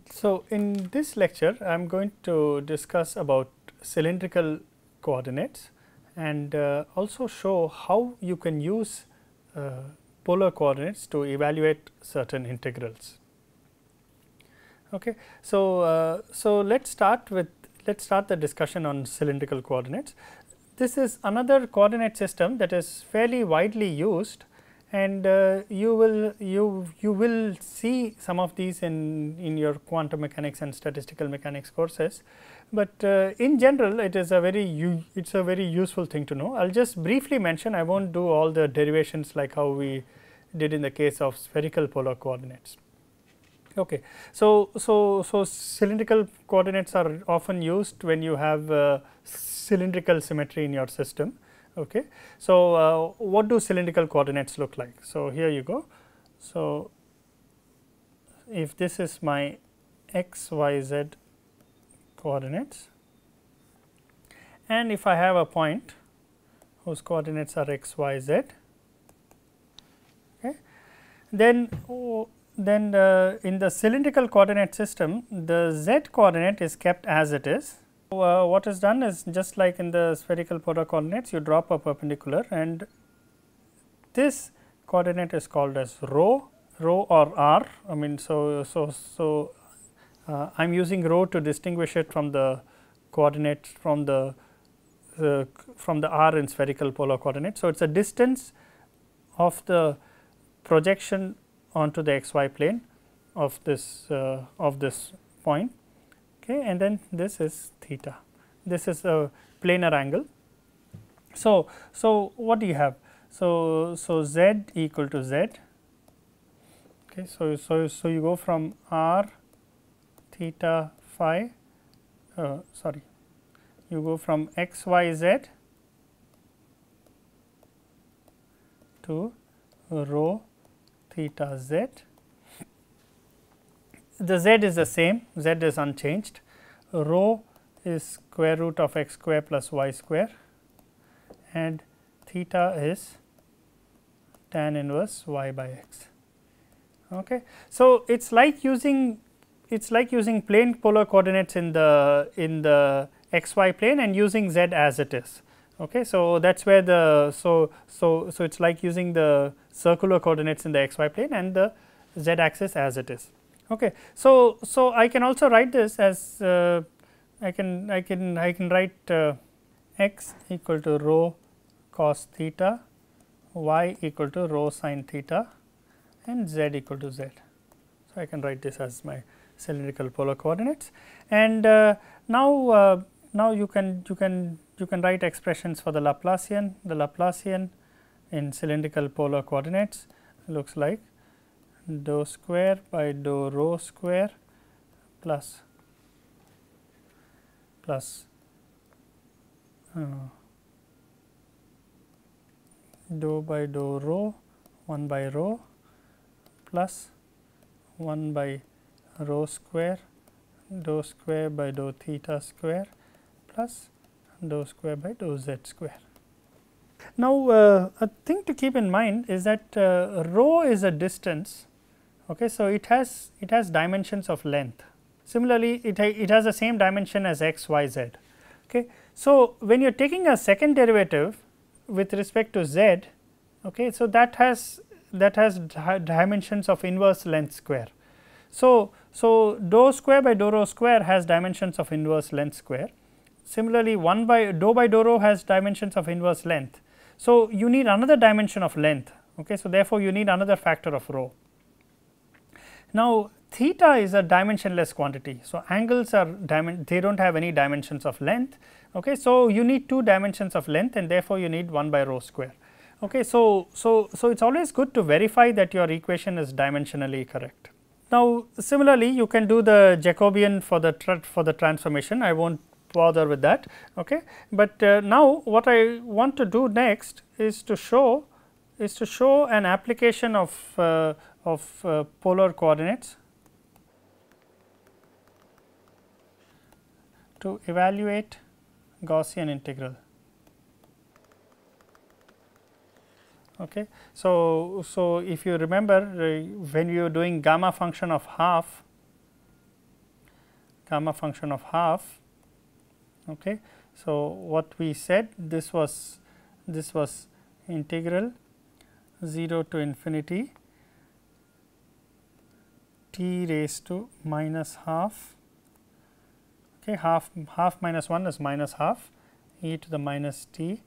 So, in this lecture I am going to discuss about cylindrical coordinates and also show how you can use polar coordinates to evaluate certain integrals. Okay. So, let us start the discussion on cylindrical coordinates. This is another coordinate system that is fairly widely used, and you will see some of these in your quantum mechanics and statistical mechanics courses, but in general it is a very useful thing to know. I will just briefly mention, I will not do all the derivations like how we did in the case of spherical polar coordinates. Okay. So, cylindrical coordinates are often used when you have cylindrical symmetry in your system. Okay. So, what do cylindrical coordinates look like? So, here you go. So, if this is my x, y, z coordinates, and if I have a point whose coordinates are x, y, z, okay, then in the cylindrical coordinate system, the z coordinate is kept as it is. What is done is just like in the spherical polar coordinates, you drop a perpendicular, and this coordinate is called as rho or r. I mean, I am using rho to distinguish it from the coordinate from the r in spherical polar coordinates. So, it is a distance of the projection onto the x y plane of this point, okay, and then this is theta. This is a planar angle. So, what do you have? So, z equal to z. Okay, so you go from r theta phi. Sorry, you go from x y z to rho theta z. The z is the same, z is unchanged, rho is square root of x square plus y square, and theta is tan inverse y by x. Okay. So, it is like using plane polar coordinates in the x y plane and using z as it is. Okay. So, that is where the it is like using the circular coordinates in the x y plane and the z axis as it is. Okay. So, I can also write this as I can write x equal to rho cos theta, y equal to rho sin theta, and z equal to z. So, I can write this as my cylindrical polar coordinates, and now you can write expressions for the Laplacian. The Laplacian in cylindrical polar coordinates looks like dou square by dou rho square plus dou by dou rho 1 by rho plus 1 by rho square dou square by dou theta square plus dou square by dou z square. Now, a thing to keep in mind is that rho is a distance. Okay, so, it has dimensions of length. Similarly, it has the same dimension as x, y, z. Okay. So, when you are taking a second derivative with respect to z, okay, so that has dimensions of inverse length square. So, dou square by dou rho square has dimensions of inverse length square. Similarly, dou by dou rho has dimensions of inverse length. So, you need another dimension of length. Okay. So, therefore, you need another factor of rho. Now, theta is a dimensionless quantity. So, angles are they do not have any dimensions of length. Okay. So, you need 2 dimensions of length, and therefore, you need 1 by rho square. Okay. So, it is always good to verify that your equation is dimensionally correct. Now, similarly, you can do the Jacobian for the transformation. I will not bother with that. Okay. But now, what I want to do next is to show an application of polar coordinates to evaluate Gaussian integral. Okay. So, if you remember when we were doing gamma function of half, gamma function of half. Okay. So, what we said, this was integral 0 to infinity t raised to minus half, okay, half minus 1 is minus half e to the minus t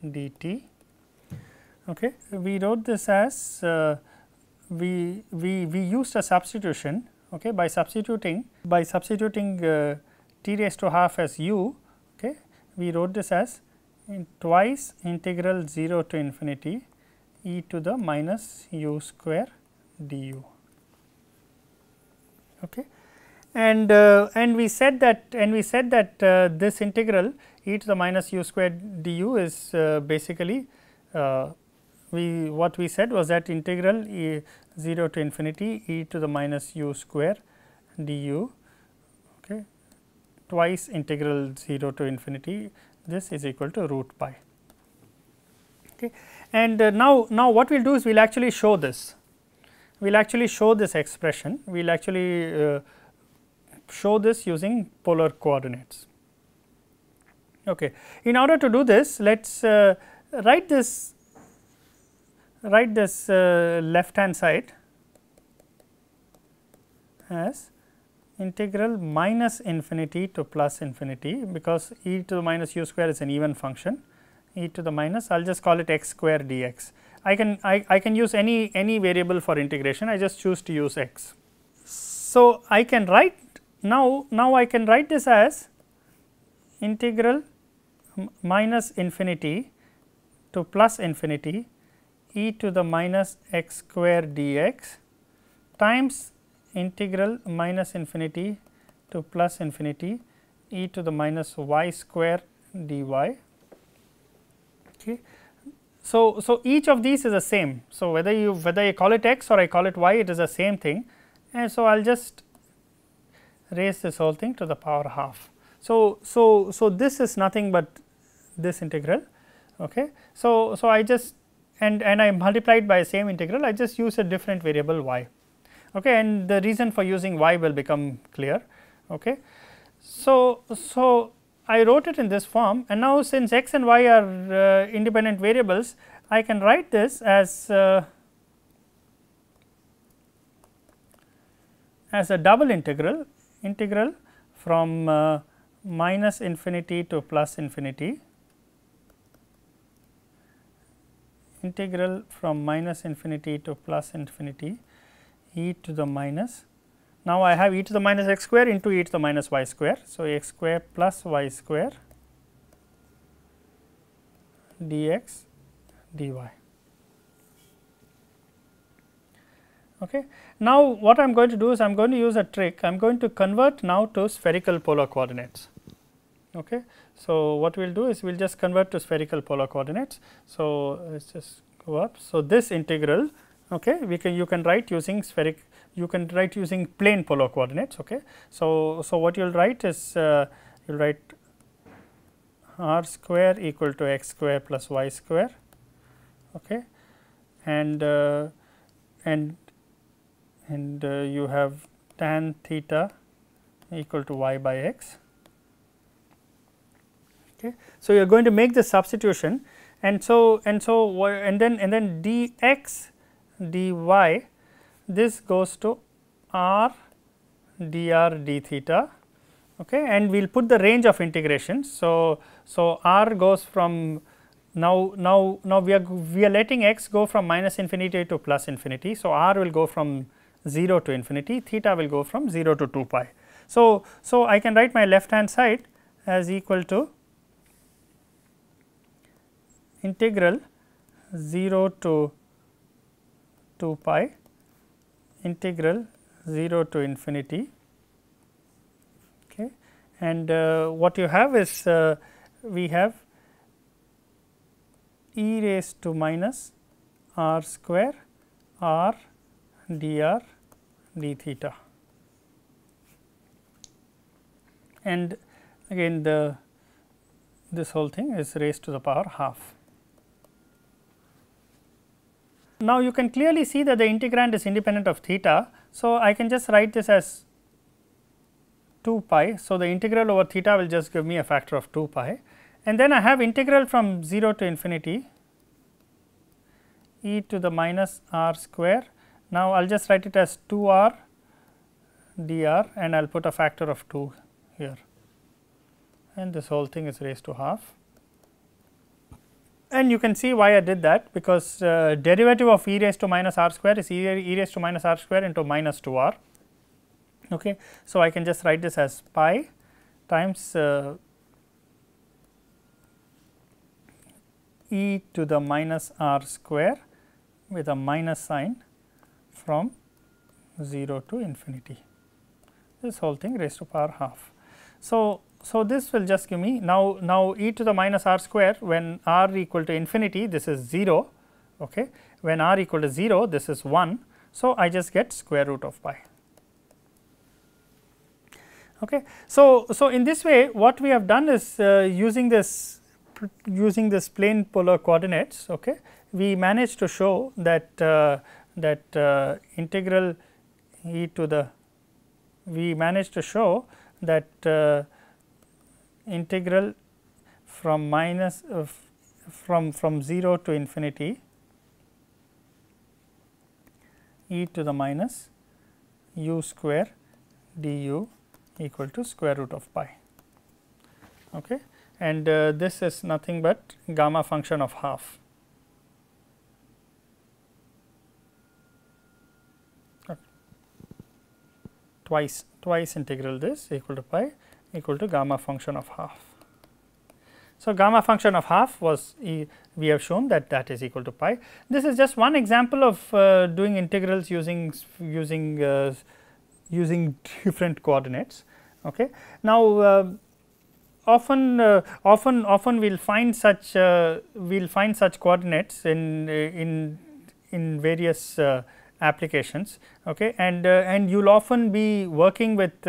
dt. Okay. We wrote this as we used a substitution, okay, by substituting t raised to half as u. Okay. We wrote this as twice integral 0 to infinity e to the minus u square du. Okay. And we said that this integral e to the minus u square du is basically what we said was that integral 0 to infinity e to the minus u square du, okay, twice integral 0 to infinity, this is equal to root pi. Okay. And now what we will do is we will actually show this. We will actually show this expression. We will actually show this using polar coordinates. Okay. In order to do this, let us write this left hand side as integral minus infinity to plus infinity, because e to the minus u square is an even function, e to the minus, I will just call it x square dx. I can use any variable for integration, I just choose to use x. So, I can write now I can write this as integral minus infinity to plus infinity e to the minus x square dx times integral minus infinity to plus infinity e to the minus y square dy. Okay. So, each of these is the same. So, whether you call it x or I call it y, it is the same thing, and so I will just raise this whole thing to the power half. So, this is nothing but this integral. Okay. So, I just and I multiplied by the same integral, I just use a different variable y. Okay. And the reason for using y will become clear. Okay. So, I wrote it in this form, and now since x and y are independent variables, I can write this as a double integral from minus infinity to plus infinity, integral from minus infinity to plus infinity e to the minus. Now, I have e to the minus x square into e to the minus y square. So, x square plus y square dx dy. Okay. Now, what I am going to do is I am going to use a trick. I am going to convert now to spherical polar coordinates. Okay. So, what we will do is we will just convert to spherical polar coordinates. So, let us just go up. So, this integral, okay, you can write using plane polar coordinates. Okay. So, what you will write is you will write r square equal to x square plus y square, okay, and you have tan theta equal to y by x. Okay. So, you are going to make the substitution, and then dx dy, this goes to r dr d theta, okay, and we will put the range of integration. So, r goes from now we are letting x go from minus infinity to plus infinity. So, r will go from 0 to infinity, theta will go from 0 to 2 pi. So, I can write my left hand side as equal to integral 0 to 2 pi integral 0 to infinity, okay, and what you have is we have e raised to minus r square r dr d theta, and again this whole thing is raised to the power half. Now, you can clearly see that the integrand is independent of theta. So, I can just write this as 2 pi. So, the integral over theta will just give me a factor of 2 pi, and then I have integral from 0 to infinity e to the minus r square. Now, I will just write it as 2 r dr, and I will put a factor of 2 here, and this whole thing is raised to half. And you can see why I did that, because derivative of e raised to minus r square is e raised to minus r square into minus 2 r. Okay. So, I can just write this as pi times e to the minus r square with a minus sign from 0 to infinity, this whole thing raised to power half. So, this will just give me now e to the minus r square, when r equal to infinity, this is 0, okay. When r equal to 0, this is 1. So, I just get square root of pi. Okay. So, in this way what we have done is using this plane polar coordinates, okay, we managed to show that integral e to the, we managed to show that integral from minus from 0 to infinity e to the minus u square du equal to square root of pi, okay. And this is nothing but gamma function of half. Okay. Twice integral this equal to pi equal to gamma function of half. So, gamma function of half was we have shown that that is equal to pi. This is just one example of doing integrals using different coordinates. Okay. Now, often we will find such coordinates in various applications, okay, and you will often be working with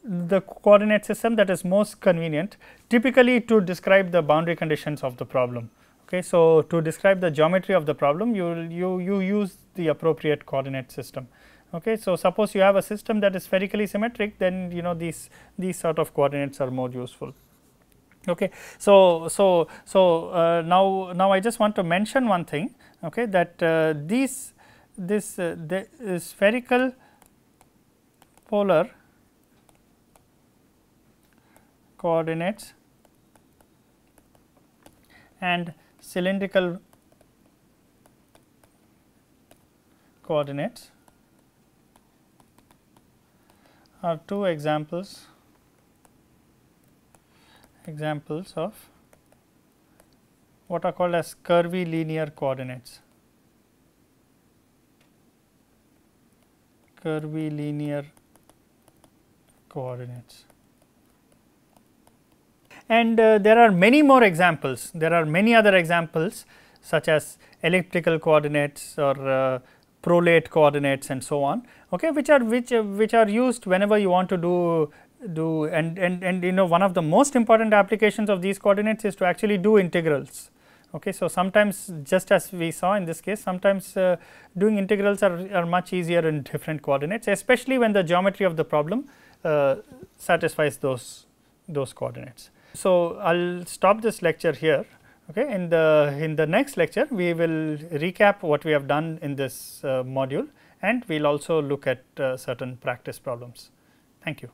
the coordinate system that is most convenient, typically to describe the boundary conditions of the problem. Okay. So, to describe the geometry of the problem, you use the appropriate coordinate system. Okay. So, suppose you have a system that is spherically symmetric, then these sort of coordinates are more useful. Okay. So, now I just want to mention one thing, okay, that the spherical polar coordinates and cylindrical coordinates are two examples of what are called as curvy linear coordinates. Curvy linear coordinates. And there are many more examples. There are many other examples such as elliptical coordinates or prolate coordinates and so on, okay, which are used whenever you want to do and one of the most important applications of these coordinates is to actually do integrals. Okay. So, sometimes just as we saw in this case, sometimes doing integrals are much easier in different coordinates, especially when the geometry of the problem satisfies those coordinates. So, I will stop this lecture here. Okay. In the next lecture, we will recap what we have done in this module, and we will also look at certain practice problems. Thank you.